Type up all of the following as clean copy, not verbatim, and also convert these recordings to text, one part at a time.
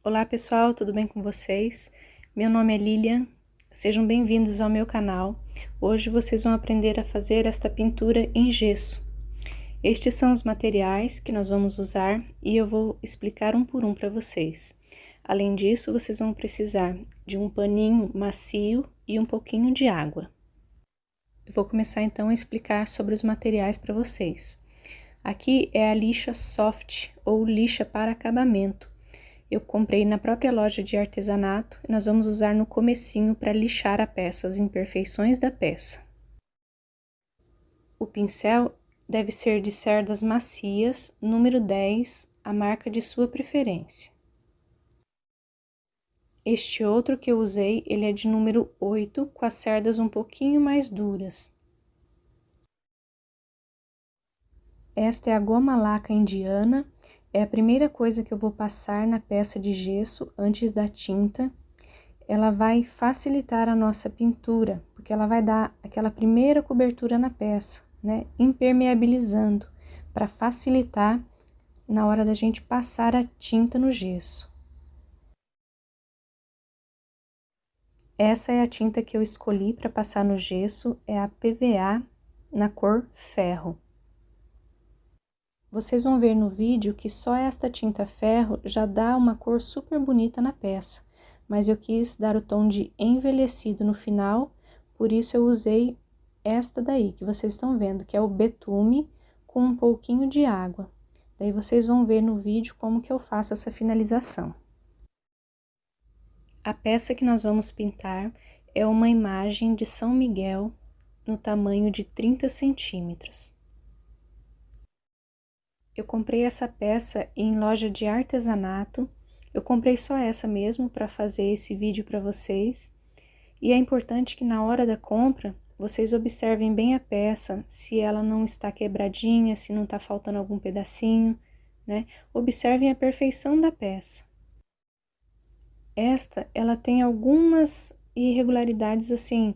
Olá pessoal, tudo bem com vocês? Meu nome é Lilian, sejam bem-vindos ao meu canal. Hoje vocês vão aprender a fazer esta pintura em gesso. Estes são os materiais que nós vamos usar e eu vou explicar um por um para vocês. Além disso, vocês vão precisar de um paninho macio e um pouquinho de água. Eu vou começar então a explicar sobre os materiais para vocês. Aqui é a lixa soft ou lixa para acabamento. Eu comprei na própria loja de artesanato e nós vamos usar no comecinho para lixar a peça, as imperfeições da peça. O pincel deve ser de cerdas macias, número 10, a marca de sua preferência. Este outro que eu usei, ele é de número 8, com as cerdas um pouquinho mais duras. Esta é a goma laca indiana. É a primeira coisa que eu vou passar na peça de gesso antes da tinta. Ela vai facilitar a nossa pintura, porque ela vai dar aquela primeira cobertura na peça, né? Impermeabilizando, para facilitar na hora da gente passar a tinta no gesso. Essa é a tinta que eu escolhi para passar no gesso, é a PVA na cor ferro. Vocês vão ver no vídeo que só esta tinta ferro já dá uma cor super bonita na peça, mas eu quis dar o tom de envelhecido no final, por isso eu usei esta daí, que vocês estão vendo, que é o betume com um pouquinho de água. Daí vocês vão ver no vídeo como que eu faço essa finalização. A peça que nós vamos pintar é uma imagem de São Miguel no tamanho de 30 centímetros. Eu comprei essa peça em loja de artesanato, eu comprei só essa mesmo para fazer esse vídeo para vocês. E é importante que na hora da compra, vocês observem bem a peça, se ela não está quebradinha, se não está faltando algum pedacinho, né? Observem a perfeição da peça. Ela tem algumas irregularidades assim,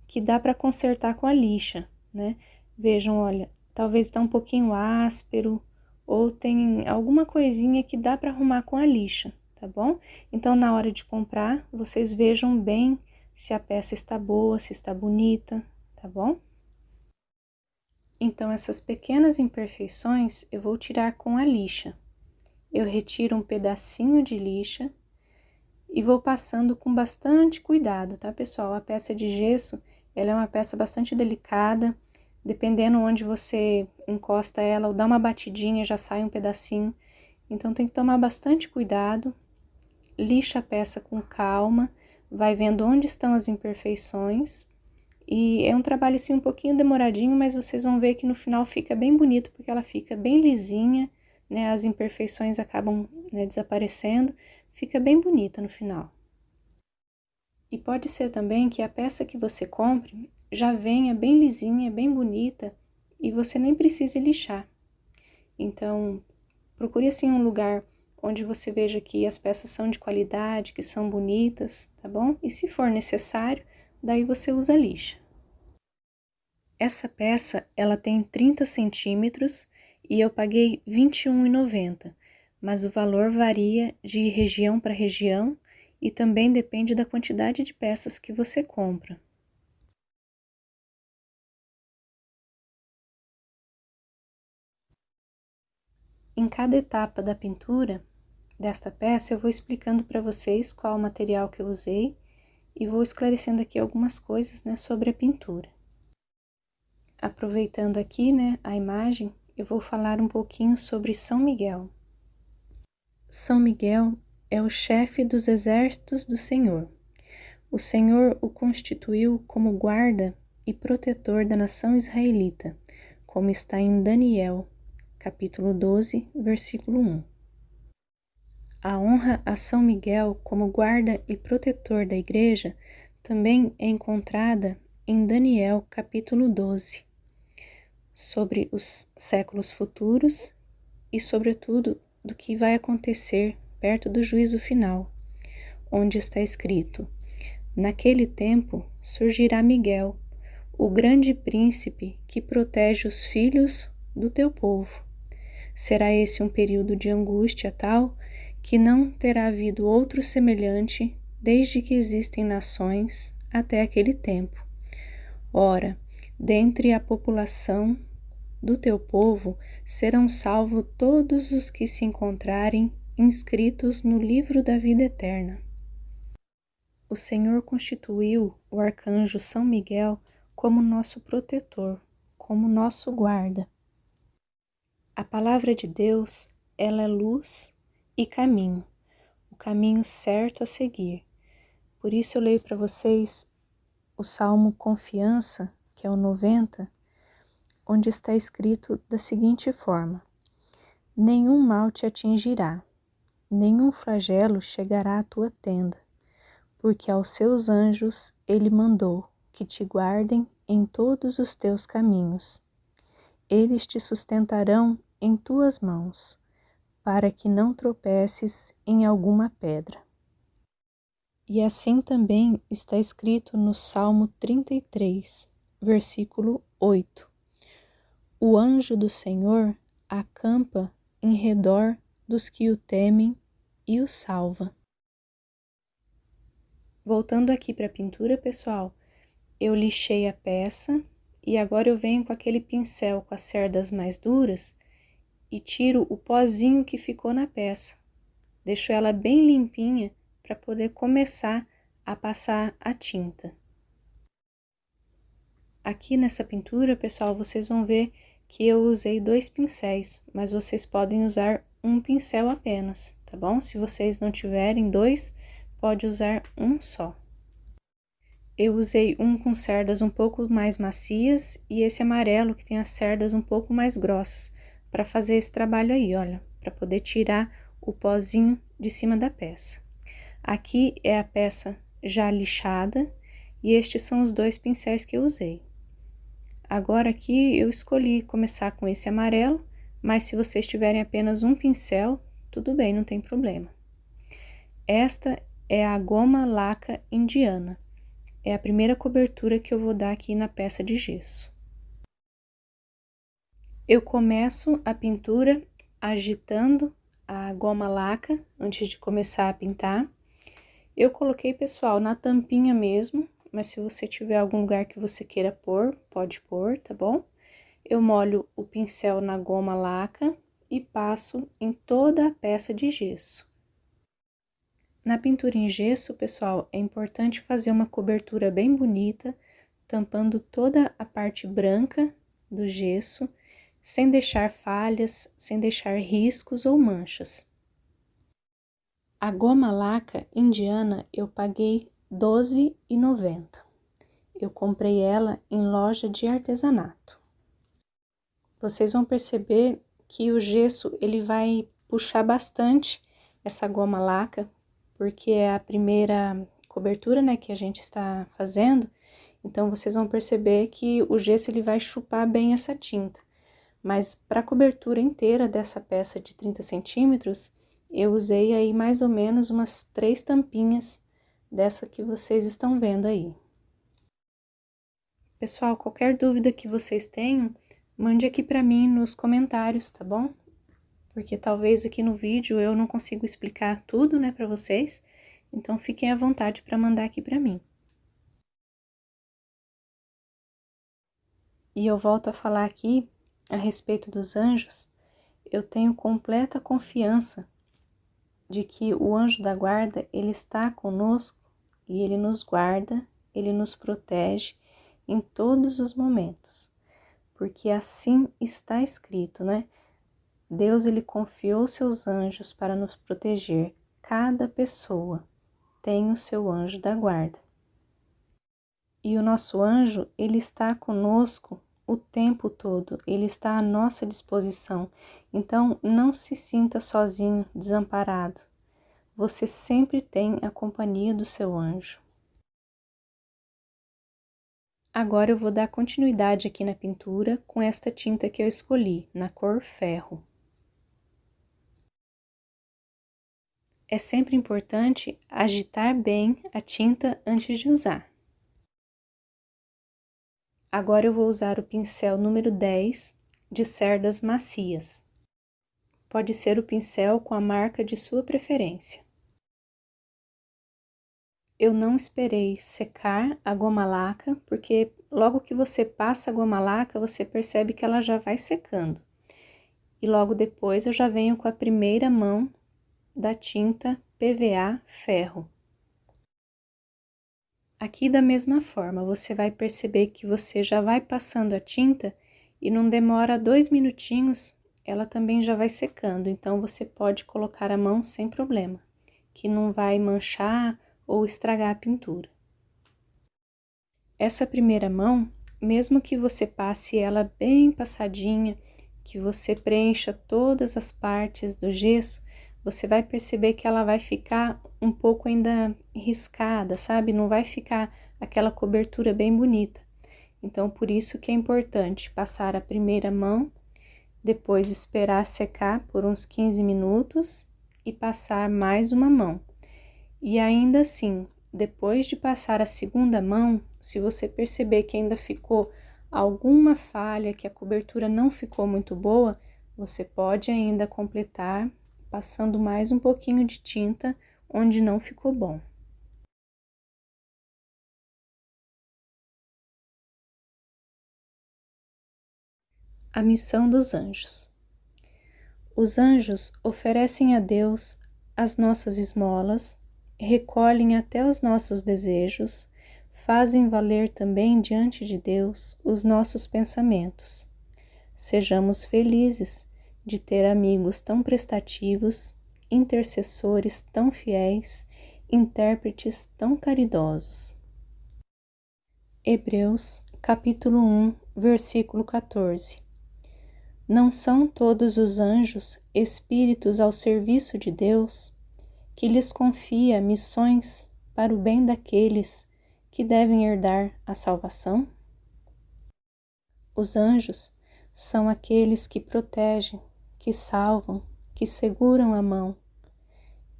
que dá para consertar com a lixa, né? Vejam, olha, talvez está um pouquinho áspero, ou tem alguma coisinha que dá para arrumar com a lixa, tá bom? Então, na hora de comprar, vocês vejam bem se a peça está boa, se está bonita, tá bom? Então, essas pequenas imperfeições eu vou tirar com a lixa. Eu retiro um pedacinho de lixa e vou passando com bastante cuidado, tá, pessoal? A peça de gesso, ela é uma peça bastante delicada. Dependendo onde você encosta ela ou dá uma batidinha, já sai um pedacinho. Então, tem que tomar bastante cuidado. Lixa a peça com calma, vai vendo onde estão as imperfeições. E é um trabalho assim um pouquinho demoradinho, mas vocês vão ver que no final fica bem bonito, porque ela fica bem lisinha, né? As imperfeições acabam, né, desaparecendo, fica bem bonita no final. E pode ser também que a peça que você compre já venha bem lisinha, bem bonita, e você nem precise lixar. Então, procure assim um lugar onde você veja que as peças são de qualidade, que são bonitas, tá bom? E se for necessário, daí você usa lixa. Essa peça, ela tem 30 centímetros e eu paguei R$ 21,90, mas o valor varia de região para região e também depende da quantidade de peças que você compra. Em cada etapa da pintura desta peça, eu vou explicando para vocês qual o material que eu usei e vou esclarecendo aqui algumas coisas, né, sobre a pintura. Aproveitando aqui, né, a imagem, eu vou falar um pouquinho sobre São Miguel. São Miguel é o chefe dos exércitos do Senhor. O Senhor o constituiu como guarda e protetor da nação israelita, como está em Daniel, capítulo 12, versículo 1. A honra a São Miguel como guarda e protetor da Igreja também é encontrada em Daniel, capítulo 12, sobre os séculos futuros e, sobretudo, do que vai acontecer perto do juízo final, onde está escrito: naquele tempo surgirá Miguel, o grande príncipe que protege os filhos do teu povo. Será esse um período de angústia tal que não terá havido outro semelhante desde que existem nações até aquele tempo. Ora, dentre a população do teu povo serão salvos todos os que se encontrarem inscritos no livro da vida eterna. O Senhor constituiu o arcanjo São Miguel como nosso protetor, como nosso guarda. A palavra de Deus, ela é luz e caminho, o caminho certo a seguir. Por isso eu leio para vocês o Salmo Confiança, que é o 90, onde está escrito da seguinte forma: nenhum mal te atingirá, nenhum flagelo chegará à tua tenda, porque aos seus anjos ele mandou que te guardem em todos os teus caminhos. Eles te sustentarão em tuas mãos, para que não tropeces em alguma pedra. E assim também está escrito no Salmo 33, versículo 8. O anjo do Senhor acampa em redor dos que o temem e o salva. Voltando aqui para a pintura, pessoal, eu lixei a peça e agora eu venho com aquele pincel com as cerdas mais duras e tiro o pozinho que ficou na peça. Deixo ela bem limpinha para poder começar a passar a tinta. Aqui nessa pintura, pessoal, vocês vão ver que eu usei 2 pincéis, mas vocês podem usar um pincel apenas, tá bom? Se vocês não tiverem 2, pode usar um só. Eu usei um com cerdas um pouco mais macias e esse amarelo que tem as cerdas um pouco mais grossas, para fazer esse trabalho aí, olha, para poder tirar o pozinho de cima da peça. Aqui é a peça já lixada e estes são os 2 pincéis que eu usei. Agora aqui eu escolhi começar com esse amarelo, mas se vocês tiverem apenas um pincel, tudo bem, não tem problema. Esta é a goma laca indiana. É a primeira cobertura que eu vou dar aqui na peça de gesso. Eu começo a pintura agitando a goma laca antes de começar a pintar. Eu coloquei, pessoal, na tampinha mesmo, mas se você tiver algum lugar que você queira pôr, pode pôr, tá bom? Eu molho o pincel na goma laca e passo em toda a peça de gesso. Na pintura em gesso, pessoal, é importante fazer uma cobertura bem bonita, tampando toda a parte branca do gesso, sem deixar falhas, sem deixar riscos ou manchas. A goma laca indiana eu paguei R$ 12,90. Eu comprei ela em loja de artesanato. Vocês vão perceber que o gesso ele vai puxar bastante essa goma laca, porque é a primeira cobertura, né, que a gente está fazendo. Então vocês vão perceber que o gesso ele vai chupar bem essa tinta. Mas para a cobertura inteira dessa peça de 30 centímetros, eu usei aí mais ou menos umas 3 tampinhas dessa que vocês estão vendo aí. Pessoal, qualquer dúvida que vocês tenham, mande aqui para mim nos comentários, tá bom? Porque talvez aqui no vídeo eu não consigo explicar tudo, né, para vocês, então fiquem à vontade para mandar aqui para mim. E eu volto a falar aqui a respeito dos anjos. Eu tenho completa confiança de que o anjo da guarda, ele está conosco e ele nos guarda, ele nos protege em todos os momentos, porque assim está escrito, né? Deus, ele confiou seus anjos para nos proteger. Cada pessoa tem o seu anjo da guarda. E o nosso anjo, ele está conosco o tempo todo, ele está à nossa disposição. Então, não se sinta sozinho, desamparado. Você sempre tem a companhia do seu anjo. Agora eu vou dar continuidade aqui na pintura com esta tinta que eu escolhi, na cor ferro. É sempre importante agitar bem a tinta antes de usar. Agora eu vou usar o pincel número 10 de cerdas macias. pode ser o pincel com a marca de sua preferência. Eu não esperei secar a goma laca, porque logo que você passa a goma laca, você percebe que ela já vai secando. E logo depois eu já venho com a primeira mão da tinta PVA ferro. Aqui da mesma forma, você vai perceber que você já vai passando a tinta e não demora 2 minutinhos, ela também já vai secando. Então, você pode colocar a mão sem problema, que não vai manchar ou estragar a pintura. Essa primeira mão, mesmo que você passe ela bem passadinha, que você preencha todas as partes do gesso, você vai perceber que ela vai ficar um pouco ainda riscada, sabe? Não vai ficar aquela cobertura bem bonita. Então, por isso que é importante passar a primeira mão, depois esperar secar por uns 15 minutos e passar mais uma mão. E ainda assim, depois de passar a segunda mão, se você perceber que ainda ficou alguma falha, que a cobertura não ficou muito boa, você pode ainda completar passando mais um pouquinho de tinta onde não ficou bom. A missão dos anjos. Os anjos oferecem a Deus as nossas esmolas, recolhem até os nossos desejos, fazem valer também diante de Deus os nossos pensamentos. Sejamos felizes de ter amigos tão prestativos, intercessores tão fiéis, intérpretes tão caridosos. Hebreus, capítulo 1, versículo 14. Não são todos os anjos espíritos ao serviço de Deus, que lhes confia missões para o bem daqueles que devem herdar a salvação? Os anjos são aqueles que protegem, que salvam, que seguram a mão.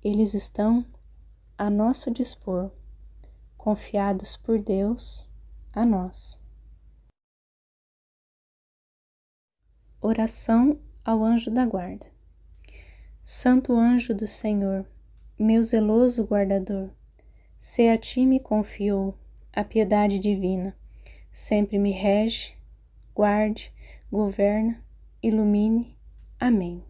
Eles estão a nosso dispor, confiados por Deus a nós. Oração ao anjo da guarda. Santo anjo do Senhor, meu zeloso guardador, se a ti me confiou a piedade divina, sempre me rege, guarde, governa, ilumine. Amém.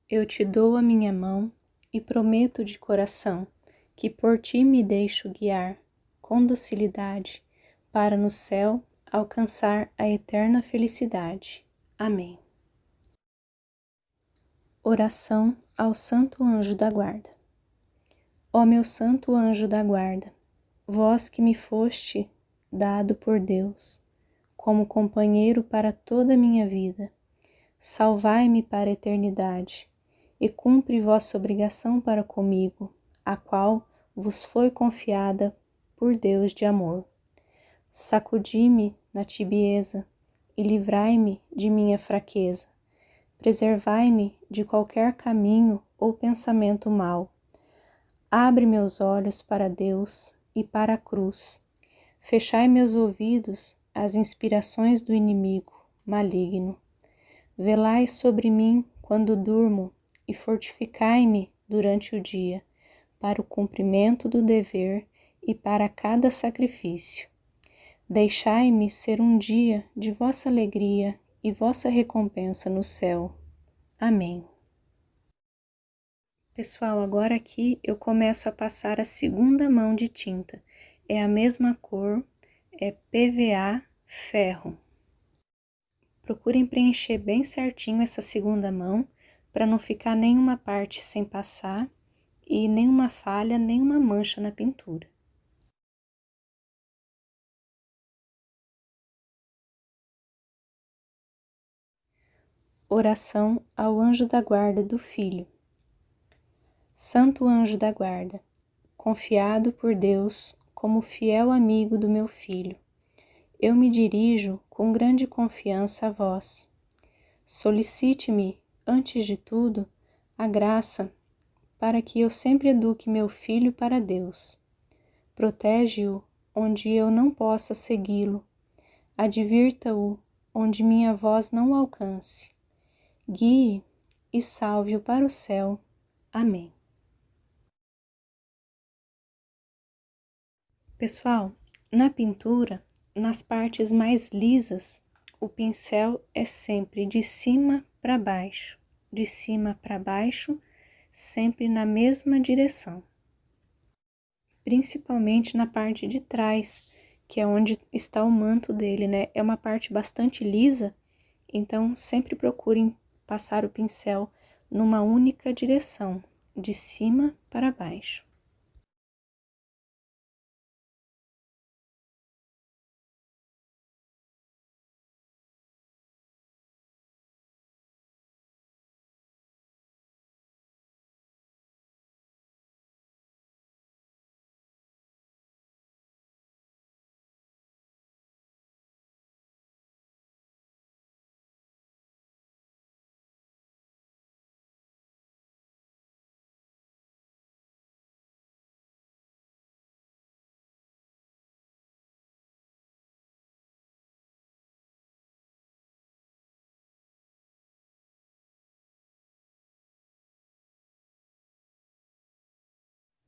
Eu te dou a minha mão e prometo de coração que por ti me deixo guiar com docilidade para no céu alcançar a eterna felicidade. Amém. Oração ao Santo Anjo da Guarda. Ó meu Santo Anjo da Guarda, vós que me foste dado por Deus como companheiro para toda a minha vida, salvai-me para a eternidade e cumpre vossa obrigação para comigo, a qual vos foi confiada por Deus de amor. Sacudi-me na tibieza e livrai-me de minha fraqueza. Preservai-me de qualquer caminho ou pensamento mau. Abre meus olhos para Deus e para a cruz. Fechai meus ouvidos às inspirações do inimigo maligno. Velai sobre mim quando durmo e fortificai-me durante o dia, para o cumprimento do dever e para cada sacrifício. Deixai-me ser um dia de vossa alegria e vossa recompensa no céu. Amém. Pessoal, agora aqui eu começo a passar a segunda mão de tinta. É a mesma cor, é PVA ferro. Procurem preencher bem certinho essa segunda mão, para não ficar nenhuma parte sem passar e nenhuma falha, nenhuma mancha na pintura. Oração ao anjo da guarda do filho. Santo anjo da guarda, confiado por Deus como fiel amigo do meu filho, eu me dirijo com grande confiança a vós. Solicite-me, antes de tudo, a graça para que eu sempre eduque meu filho para Deus. Protege-o onde eu não possa segui-lo. Advirta-o onde minha voz não o alcance. guie e salve-o para o céu. Amém. Pessoal, na pintura, nas partes mais lisas, o pincel é sempre de cima para baixo, de cima para baixo, sempre na mesma direção. Principalmente na parte de trás, que é onde está o manto dele, né? É uma parte bastante lisa, então sempre procurem passar o pincel numa única direção, de cima para baixo.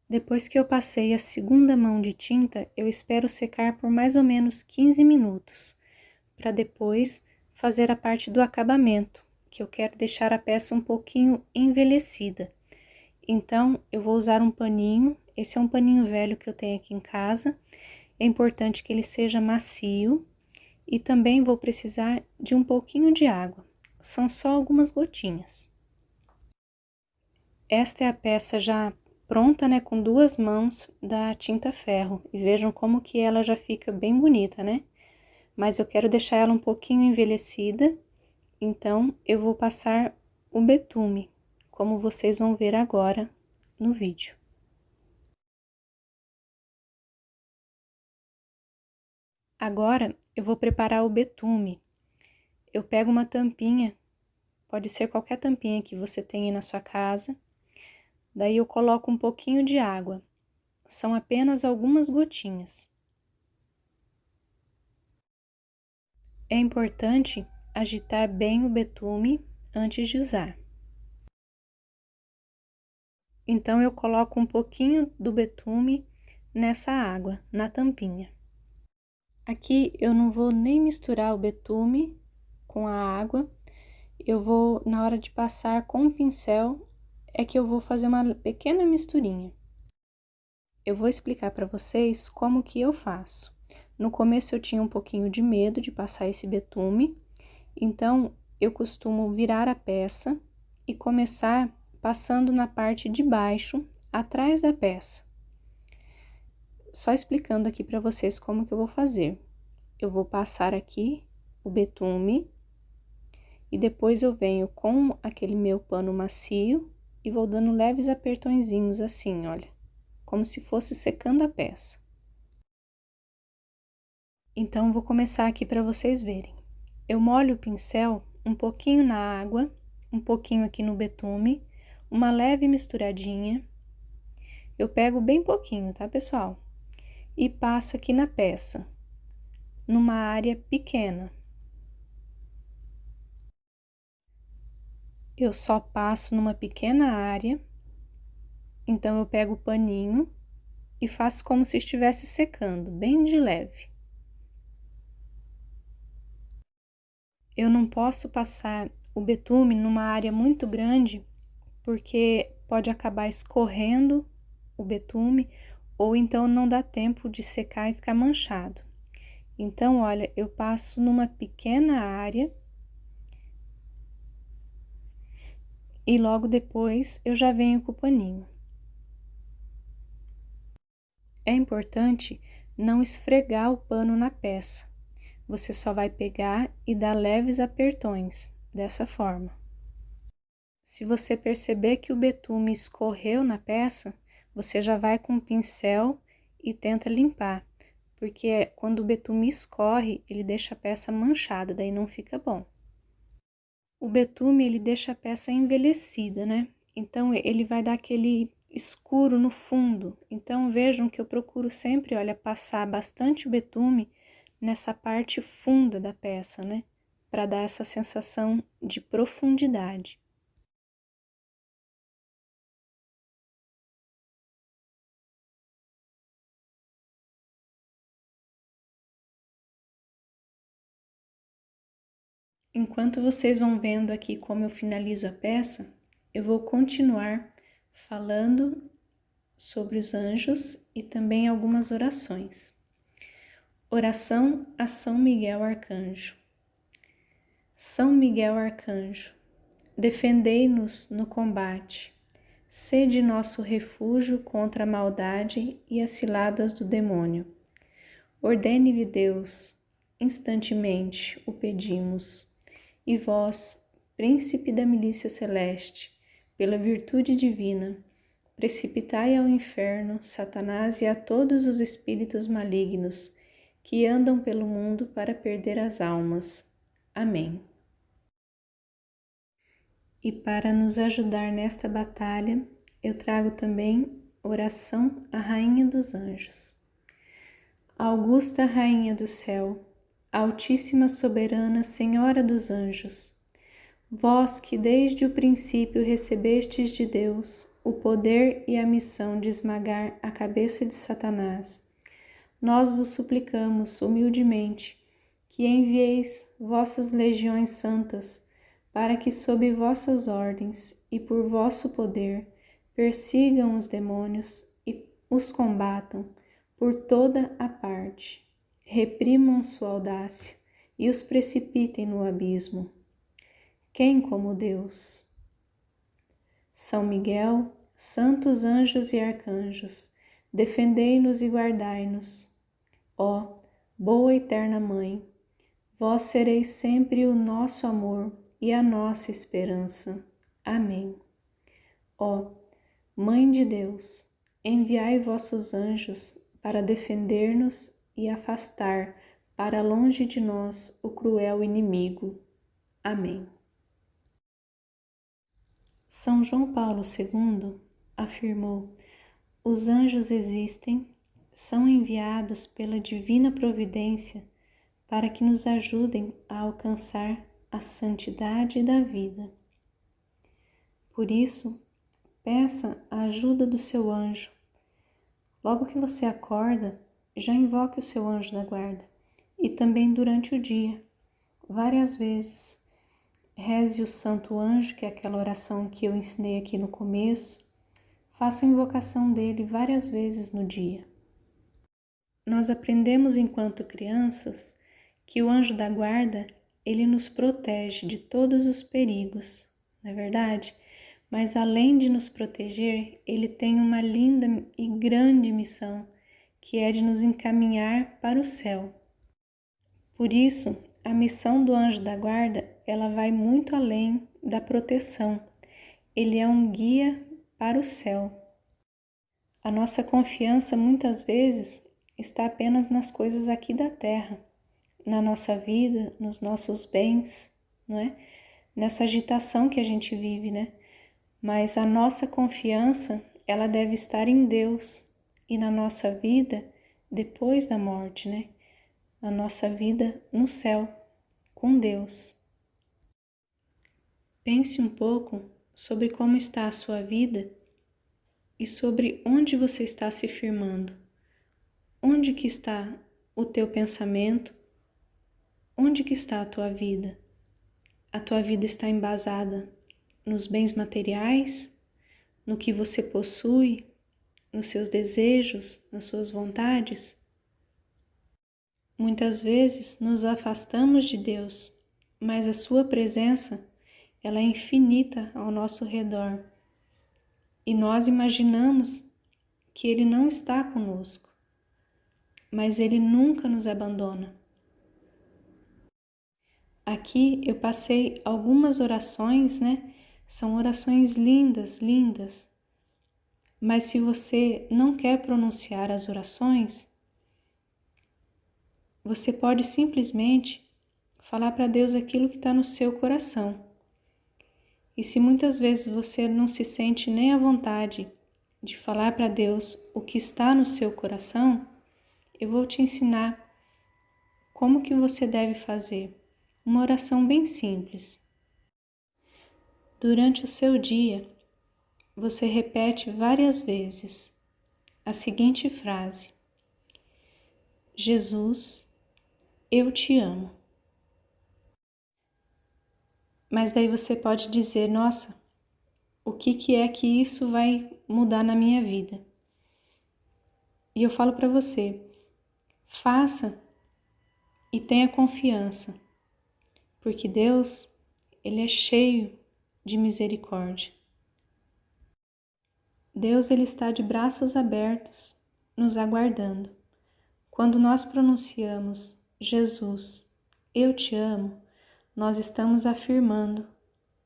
Depois que eu passei a segunda mão de tinta, eu espero secar por mais ou menos 15 minutos, para depois fazer a parte do acabamento, que eu quero deixar a peça um pouquinho envelhecida. Então, eu vou usar um paninho, esse é um paninho velho que eu tenho aqui em casa, é importante que ele seja macio, e também vou precisar de um pouquinho de água, são só algumas gotinhas. Esta é a peça já pronta, né, com 2 mãos da tinta ferro, e vejam como que ela já fica bem bonita, né? Mas eu quero deixar ela um pouquinho envelhecida, então eu vou passar o betume, como vocês vão ver agora no vídeo. Agora eu vou preparar o betume. Eu pego uma tampinha, pode ser qualquer tampinha que você tenha aí na sua casa, daí eu coloco um pouquinho de água, são apenas algumas gotinhas. É importante agitar bem o betume antes de usar. Então, eu coloco um pouquinho do betume nessa água, na tampinha. Aqui eu não vou nem misturar o betume com a água, eu vou, na hora de passar com o pincel, é que eu vou fazer uma pequena misturinha. Eu vou explicar para vocês como que eu faço. No começo eu tinha um pouquinho de medo de passar esse betume, então eu costumo virar a peça e começar passando na parte de baixo, atrás da peça. Só explicando aqui para vocês como que eu vou fazer. Eu vou passar aqui o betume e depois eu venho com aquele meu pano macio e vou dando leves apertõezinhos assim, olha, como se fosse secando a peça. Então, vou começar aqui para vocês verem. Eu molho o pincel um pouquinho na água, um pouquinho aqui no betume, uma leve misturadinha. Eu pego bem pouquinho, tá, pessoal? E passo aqui na peça, numa área pequena. Eu só passo numa pequena área, então eu pego o paninho e faço como se estivesse secando, bem de leve. Eu não posso passar o betume numa área muito grande, porque pode acabar escorrendo o betume, ou então não dá tempo de secar e ficar manchado. Então, olha, eu passo numa pequena área e logo depois eu já venho com o paninho. É importante não esfregar o pano na peça. Você só vai pegar e dar leves apertões, dessa forma. Se você perceber que o betume escorreu na peça, você já vai com o pincel e tenta limpar, porque quando o betume escorre, ele deixa a peça manchada, daí não fica bom. O betume, ele deixa a peça envelhecida, né? Então, ele vai dar aquele escuro no fundo. Então, vejam que eu procuro sempre, olha, passar bastante o betume nessa parte funda da peça, né? para dar essa sensação de profundidade. Enquanto vocês vão vendo aqui como eu finalizo a peça, eu vou continuar falando sobre os anjos e também algumas orações. Oração a São Miguel Arcanjo. São Miguel Arcanjo, defendei-nos no combate, sede nosso refúgio contra a maldade e as ciladas do demônio. Ordene-lhe Deus, instantemente o pedimos. E vós, príncipe da milícia celeste, pela virtude divina, precipitai ao inferno Satanás e a todos os espíritos malignos que andam pelo mundo para perder as almas. Amém. E para nos ajudar nesta batalha, eu trago também oração à Rainha dos Anjos. Augusta Rainha do Céu, Altíssima Soberana Senhora dos Anjos, vós que desde o princípio recebestes de Deus o poder e a missão de esmagar a cabeça de Satanás, nós vos suplicamos humildemente que envieis vossas legiões santas para que sob vossas ordens e por vosso poder persigam os demônios e os combatam por toda a parte, reprimam sua audácia e os precipitem no abismo. Quem como Deus? São Miguel, santos anjos e arcanjos, defendei-nos e guardai-nos. Ó, boa eterna Mãe, vós sereis sempre o nosso amor e a nossa esperança. Amém. Ó, Mãe de Deus, enviai vossos anjos para defender-nos e afastar para longe de nós o cruel inimigo. Amém. São João Paulo II afirmou: os anjos existem, são enviados pela divina providência para que nos ajudem a alcançar a santidade da vida. Por isso, peça a ajuda do seu anjo. Logo que você acorda, já invoque o seu anjo da guarda e também durante o dia, várias vezes. Reze o Santo Anjo, que é aquela oração que eu ensinei aqui no começo. Faça a invocação dele várias vezes no dia. Nós aprendemos enquanto crianças que o anjo da guarda, ele nos protege de todos os perigos, não é verdade? Mas além de nos proteger, ele tem uma linda e grande missão, que é de nos encaminhar para o céu. Por isso, a missão do anjo da guarda, ela vai muito além da proteção. Ele é um guia para o céu. A nossa confiança muitas vezes está apenas nas coisas aqui da terra, na nossa vida, nos nossos bens, não é? Nessa agitação que a gente vive, né? Mas a nossa confiança, ela deve estar em Deus e na nossa vida depois da morte, né? Na nossa vida no céu, com Deus. Pense um pouco sobre como está a sua vida e sobre onde você está se firmando. Onde que está o teu pensamento? Onde que está a tua vida? A tua vida está embasada nos bens materiais, no que você possui, nos seus desejos, nas suas vontades? Muitas vezes nos afastamos de Deus, mas a sua presença, ela é infinita ao nosso redor. E nós imaginamos que Ele não está conosco, mas Ele nunca nos abandona. Aqui eu passei algumas orações, né? São orações lindas, lindas. Mas se você não quer pronunciar as orações, você pode simplesmente falar para Deus aquilo que está no seu coração. E se muitas vezes você não se sente nem à vontade de falar para Deus o que está no seu coração, eu vou te ensinar como que você deve fazer. Uma oração bem simples. Durante o seu dia, você repete várias vezes a seguinte frase: Jesus, eu te amo. Mas daí você pode dizer: nossa, o que é que isso vai mudar na minha vida? E eu falo para você, faça e tenha confiança, porque Deus, Ele é cheio de misericórdia. Deus, Ele está de braços abertos, nos aguardando. Quando nós pronunciamos Jesus, eu te amo, nós estamos afirmando,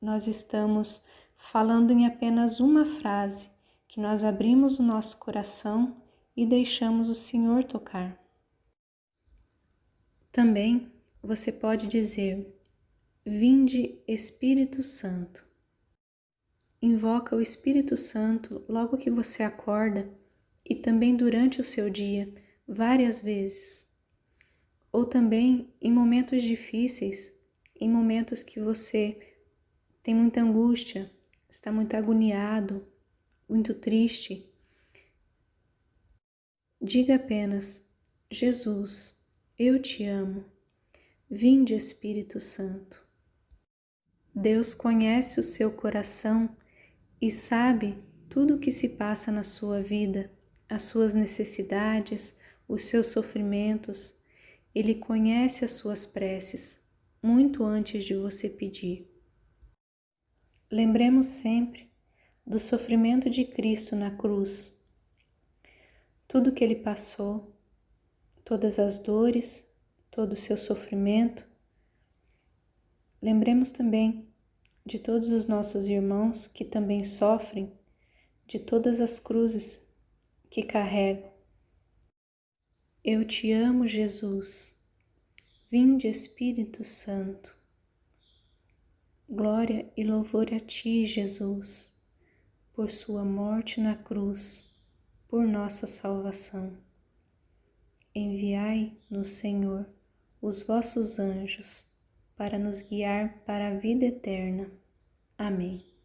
nós estamos falando em apenas uma frase, que nós abrimos o nosso coração e deixamos o Senhor tocar. Também você pode dizer: Vinde Espírito Santo. Invoca o Espírito Santo logo que você acorda e também durante o seu dia, várias vezes. Ou também em momentos difíceis, em momentos que você tem muita angústia, está muito agoniado, muito triste. Diga apenas: Jesus, eu te amo. Vinde Espírito Santo. Deus conhece o seu coração e sabe tudo o que se passa na sua vida, as suas necessidades, os seus sofrimentos. Ele conhece as suas preces muito antes de você pedir. Lembremos sempre do sofrimento de Cristo na cruz. Tudo que Ele passou, todas as dores, todo o seu sofrimento. Lembremos também de todos os nossos irmãos que também sofrem, de todas as cruzes que carregam. Eu te amo, Jesus. Vinde, Espírito Santo. Glória e louvor a ti, Jesus, por sua morte na cruz, por nossa salvação. Enviai no Senhor os vossos anjos para nos guiar para a vida eterna. Amém.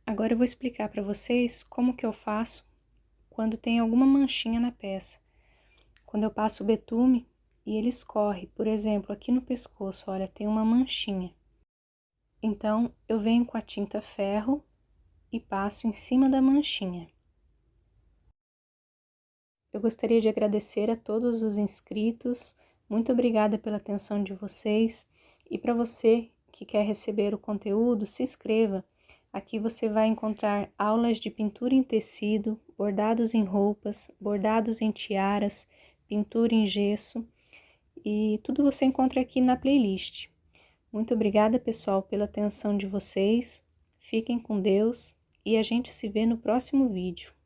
Agora eu vou explicar para vocês como que eu faço quando tem alguma manchinha na peça. Quando eu passo o betume e ele escorre, por exemplo, aqui no pescoço, olha, tem uma manchinha. Então, eu venho com a tinta ferro e passo em cima da manchinha. Eu gostaria de agradecer a todos os inscritos, muito obrigada pela atenção de vocês. E para você que quer receber o conteúdo, se inscreva. Aqui você vai encontrar aulas de pintura em tecido, bordados em roupas, bordados em tiaras, pintura em gesso e tudo você encontra aqui na playlist. Muito obrigada, pessoal, pela atenção de vocês. Fiquem com Deus e a gente se vê no próximo vídeo.